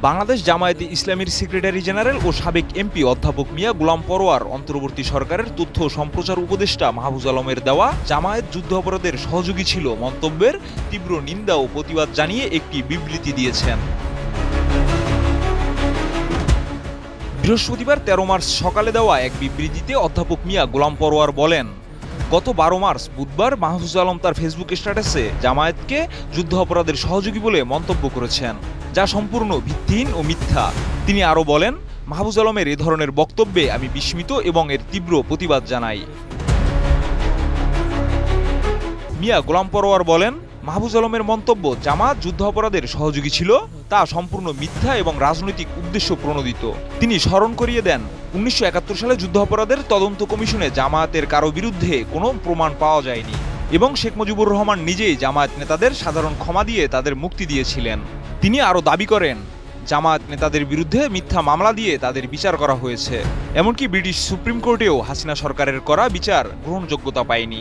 বাংলাদেশ জামায়াতে ইসলামীর secretary general ও সাবেক MP অধ্যাপক মিয়া গোলাম পরোয়ার অন্তর্বর্তী সরকারের তথ্য ও সম্প্রচার উপদেষ্টা মাহফুজ আলমের দেওয়া জামায়াত যুদ্ধাপরাধের সহযোগী ছিল মন্তব্যের তীব্র নিন্দা ও প্রতিবাদ জানিয়ে একটি বিবৃতি দিয়েছেন। বৃহস্পতিবার ১৩ মার্চ সকালে দেওয়া এক বিবৃতিতে অধ্যাপক মিয়া গোলাম পরোয়ার বলেন, গত ১২ মার্চ বুধবার মাহফুজ আলম তার ফেসবুক স্ট্যাটাসে জামায়াতকে যুদ্ধ অপরাধের সহযোগী বলে মন্তব্য করেছেন, যা সম্পূর্ণ ভিত্তিহীন ও মিথ্যা। তিনি আরও বলেন, মাহফুজ আলমের এ ধরনের বক্তব্যে আমি বিস্মিত এবং এর তীব্র প্রতিবাদ জানাই। মিয়া গোলাম পরোয়ার বলেন, মাহফুজ আলমের মন্তব্য জামায়াত যুদ্ধ অপরাধের সহযোগী ছিল তা সম্পূর্ণ মিথ্যা এবং রাজনৈতিক উদ্দেশ্য প্রণোদিত। তিনি স্মরণ করিয়ে দেন, ১৯৭১ সালে যুদ্ধাপরাধের তদন্ত কমিশনে জামায়াতের কারো বিরুদ্ধে কোনো প্রমাণ পাওয়া যায়নি এবং শেখ মুজিবুর রহমান নিজেই জামায়াত নেতাদের সাধারণ ক্ষমা দিয়ে তাদের মুক্তি দিয়েছিলেন। তিনি আরও দাবি করেন, জামায়াত নেতাদের বিরুদ্ধে মিথ্যা মামলা দিয়ে তাদের বিচার করা হয়েছে, এমনকি ব্রিটিশ সুপ্রিম কোর্টেও হাসিনা সরকারের করা বিচার গ্রহণযোগ্যতা পায়নি।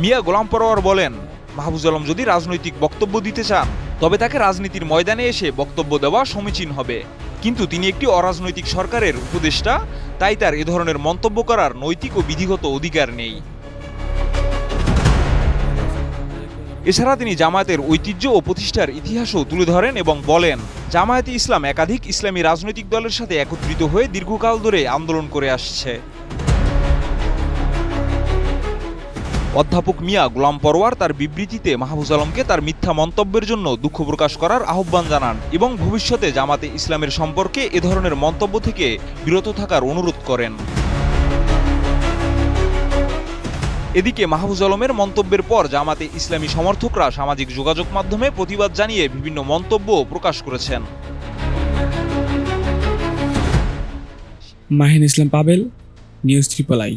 মিয়া গোলাম পরোয়ার বলেন, মাহফুজ আলম যদি রাজনৈতিক বক্তব্য দিতে চান তবে তাকে রাজনীতির ময়দানে এসে বক্তব্য দেওয়া সমীচীন হবে, কিন্তু তিনি একটি অরাজনৈতিক সরকারের উপদেষ্টা, তাই তার এ ধরনের মন্তব্য করার নৈতিক ও বিধিগত অধিকার নেই। এছাড়া তিনি জামায়াতের ঐতিহ্য ও প্রতিষ্ঠার ইতিহাসও তুলে ধরেন এবং বলেন, জামায়াতে ইসলাম একাধিক ইসলামী রাজনৈতিক দলের সাথে একত্রিত হয়ে দীর্ঘকাল ধরে আন্দোলন করে আসছে। অধ্যাপক মিয়া গোলাম পরোয়ার তার বিবৃতিতে মাহফুজ আলমকে তার মিথ্যা মন্তব্যের জন্য দুঃখ প্রকাশ করার আহ্বান জানান এবং ভবিষ্যতে জামাতে ইসলামের সম্পর্কে এ ধরনের মন্তব্য থেকে বিরত থাকার অনুরোধ করেন। এদিকে মাহফুজ আলমের মন্তব্যের পর জামাতে ইসলামী সমর্থকরা সামাজিক যোগাযোগ মাধ্যমে প্রতিবাদ জানিয়ে বিভিন্ন মন্তব্য প্রকাশ করেছেন। মাহিন ইসলাম পাবেল, নিউজ ট্রিপল আই।